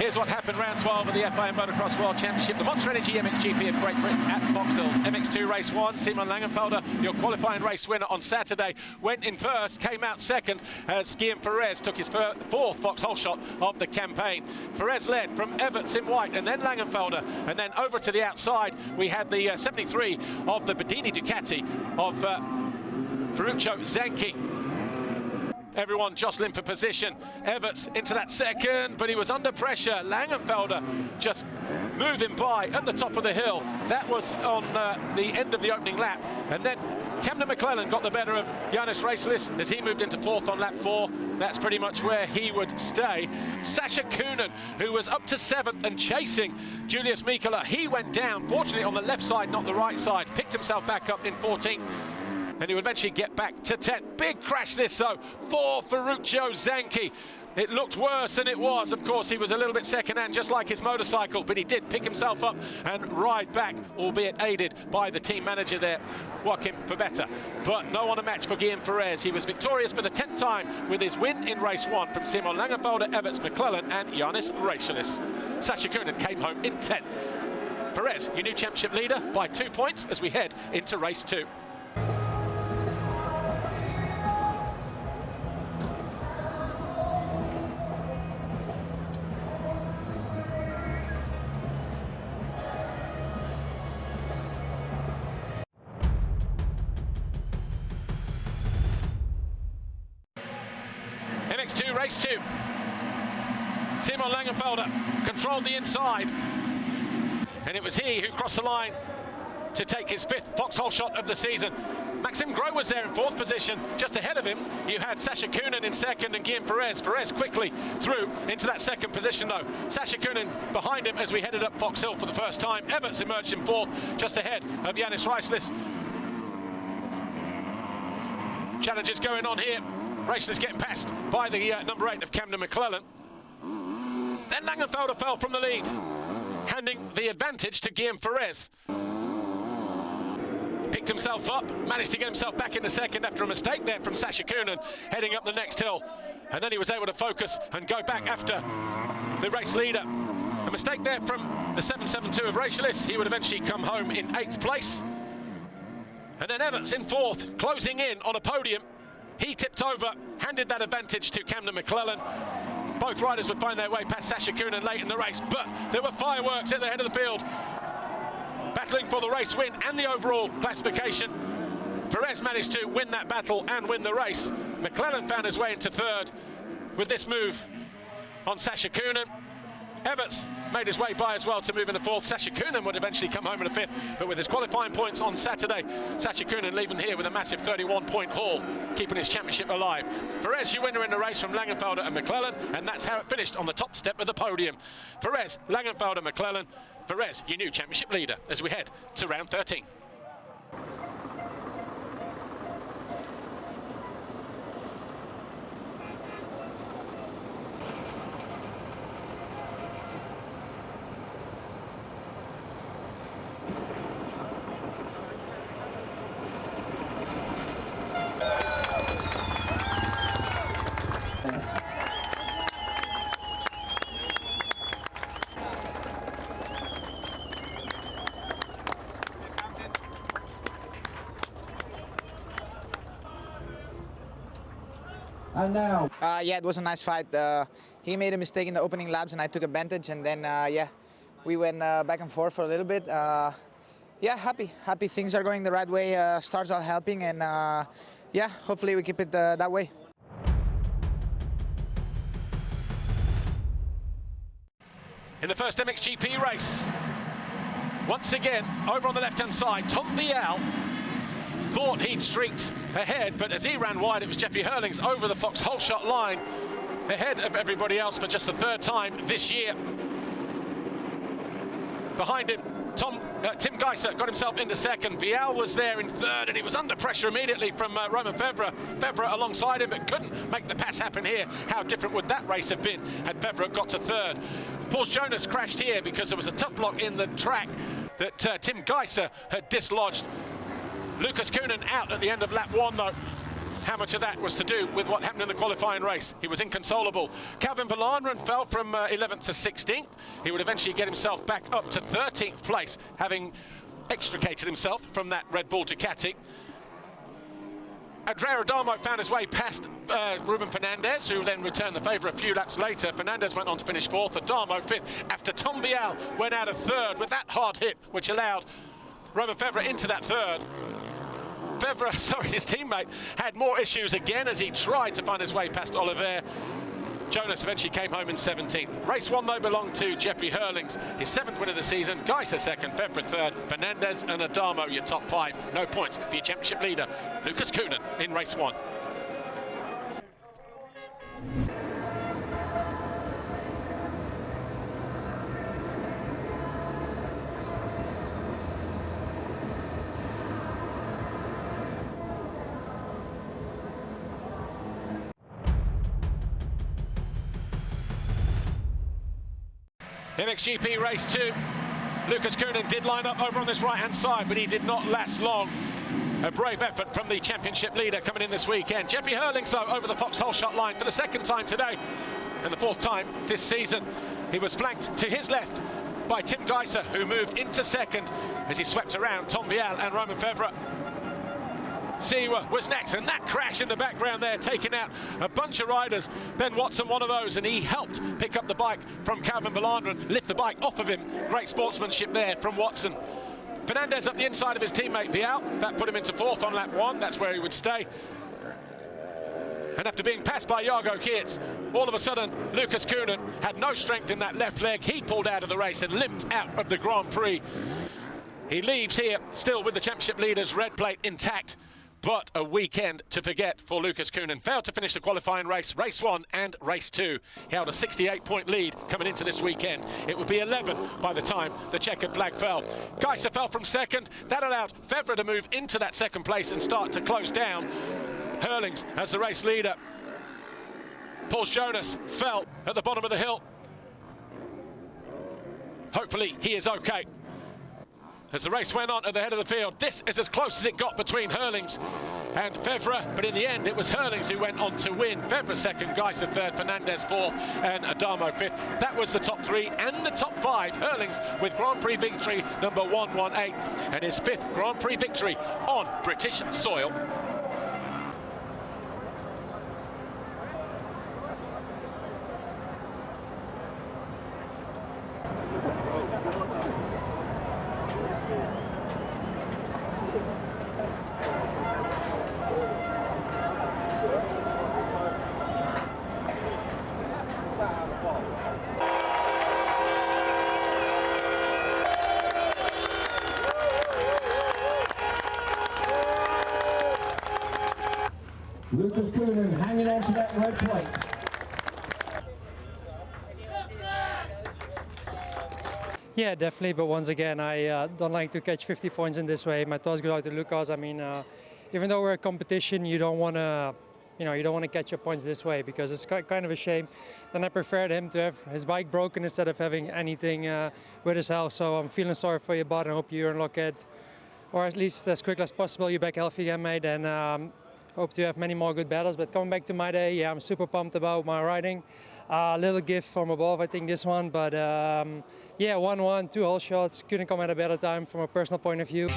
Here's what happened round 12 of the FIA Motocross World Championship. The Monster Energy MXGP of Great Britain at Fox Hills. MX2 race 1, Simon Langenfelder, your qualifying race winner on Saturday, went in first, came out second as Guillaume Ferrez took his fourth Vauxhall shot of the campaign. Ferrez led from Everts in white and then Langenfelder, and then over to the outside we had the 73 of the Bedini Ducati of Ferruccio Zanchi. Everyone jostling for position. Everts into that second, but he was under pressure. Langenfelder just moving by at the top of the hill. That was on the end of the opening lap. And then Camden McClellan got the better of Janis Racelis as he moved into fourth on lap 4. That's pretty much where he would stay. Sasha Coonan, who was up to 7th and chasing Julius Mikkola, he went down, fortunately on the left side, not the right side. Picked himself back up in 14th. And he would eventually get back to 10th. Big crash this though for Ferruccio Zanchi. It looked worse than it was. Of course, he was a little bit second-hand, just like his motorcycle, but he did pick himself up and ride back, albeit aided by the team manager there, Joachim Fabetta. But no one a match for Guillaume Ferrez. He was victorious for the 10th time with his win in race 1 from Simon Langenfelder, Everts McClellan and Janis Racelis. Sasha Coonan came home in 10th. Ferrez, your new championship leader, by 2 points as we head into race 2. MX2 race 2. Simon Langenfelder controlled the inside, and it was he who crossed the line to take his 5th Vauxhall shot of the season. Maxime Gros was there in 4th position. Just ahead of him, you had Sasha Coonan in 2nd and Guillaume Ferrez. Ferrez quickly through into that 2nd position though. Sasha Coonan behind him as we headed up Fox Hill for the first time. Everts emerged in 4th, just ahead of Janis Racelis. Challenges going on here. Racelis getting passed by the number 8 of Camden McClellan. Then Langenfelder fell from the lead, handing the advantage to Guillaume Ferrez. Picked himself up, managed to get himself back into 2nd after a mistake there from Sasha Coonan, heading up the next hill. And then he was able to focus and go back after the race leader. A mistake there from the 772 of Racelis. He would eventually come home in 8th place. And then Everts in 4th, closing in on a podium. He tipped over, handed that advantage to Camden McClellan. Both riders would find their way past Sasha Coonan late in the race, but there were fireworks at the head of the field, battling for the race win and the overall classification. Ferrez managed to win that battle and win the race. McClellan found his way into 3rd with this move on Sasha Coonan. Everts made his way by as well to move into 4th. Sasha Coonan would eventually come home in a 5th, but with his qualifying points on Saturday, Sasha Coonan leaving here with a massive 31-point haul, keeping his championship alive. Ferrez, your winner in the race from Langenfelder and McClellan, and that's how it finished on the top step of the podium. Ferrez, Langenfelder, McClellan. Ferrez, your new championship leader as we head to round 13. And now. Yeah, it was a nice fight. He made a mistake in the opening laps and I took advantage, and then yeah, we went back and forth for a little bit. Yeah, happy things are going the right way. Stars are helping, and yeah, hopefully we keep it that way. In the first MXGP race, once again, over on the left-hand side, Tom Vial thought he'd streaked ahead, but as he ran wide, it was Jeffrey Hurlings over the Fox Hole shot line, ahead of everybody else for just the 3rd time this year. Behind him, Tim Geiser got himself into 2nd. Vial was there in 3rd, and he was under pressure immediately from Roman Fevre. Fevre alongside him, but couldn't make the pass happen here. How different would that race have been had Fevre got to 3rd? Paul Jonas crashed here because there was a tough block in the track that Tim Geiser had dislodged. Lucas Coonan out at the end of lap 1 though. how much of that was to do with what happened in the qualifying race. He was inconsolable. Calvin Verlaanderen fell from 11th to 16th. He would eventually get himself back up to 13th place, having extricated himself from that Red Bull Ducati. Andrea Adamo found his way past Ruben Fernandez, who then returned the favour a few laps later. Fernandez went on to finish 4th, Adamo 5th, after Tom Vial went out of 3rd with that hard hit, which allowed Romain Febvre into that 3rd. Febvre, sorry, his teammate, had more issues again as he tried to find his way past Oliver. Jonas eventually came home in 17th. Race 1, though, belonged to Jeffrey Hurlings. His 7th win of the season. Geiser 2nd, Febvre 3rd, Fernandez and Adamo your top 5. No points for your championship leader, Lucas Koenen, in race 1. MXGP race 2. Lucas Koenen did line up over on this right-hand side, but he did not last long. A brave effort from the championship leader coming in this weekend. Jeffrey Hurlings, though, over the Foxhole shot line for the 2nd time today and the 4th time this season. He was flanked to his left by Tim Geiser, who moved into 2nd as he swept around Tom Vial and Romain Febvre. Siwa was next, and that crash in the background there, taking out a bunch of riders. Ben Watson, one of those, and he helped pick up the bike from Calvin Verlaanderen, lift the bike off of him. Great sportsmanship there from Watson. Fernandez up the inside of his teammate Vial. That put him into 4th on lap 1. That's where he would stay. And after being passed by Jago Geerts, all of a sudden, Lucas Koenen had no strength in that left leg. He pulled out of the race and limped out of the Grand Prix. He leaves here still with the championship leader's red plate intact. But a weekend to forget for Lucas Koenen. Failed to finish the qualifying race, race 1 and race 2. He held a 68-point lead coming into this weekend. It would be 11 by the time the checkered flag fell. Geiser fell from 2nd. That allowed Febvre to move into that 2nd place and start to close down. Hurlings as the race leader. Paul Jonas fell at the bottom of the hill. Hopefully he is okay. As the race went on at the head of the field, this is as close as it got between Hurlings and Febvre, but in the end it was Hurlings who went on to win. Febvre 2nd, Geiser 3rd, Fernandez 4th and Adamo 5th. That was the top 3 and the top 5. Hurlings with Grand Prix victory number 118 and his 5th Grand Prix victory on British soil. Lucas Koenen hanging on to that red plate. Yeah, definitely. But once again, I don't like to catch 50 points in this way. My thoughts go out to Lucas. I mean, even though we're a competition, you don't want to, you don't want to catch your points this way because it's kind of a shame. Then I preferred him to have his bike broken instead of having anything with his health. So I'm feeling sorry for you, bud. I hope you unlock it, or at least as quickly as possible. You're back healthy again, mate. And hope to have many more good battles. But coming back to my day, yeah, I'm super pumped about my riding. A little gift from above, I think, this one. But yeah, 1-1, 2 hole shots. Couldn't come at a better time from a personal point of view.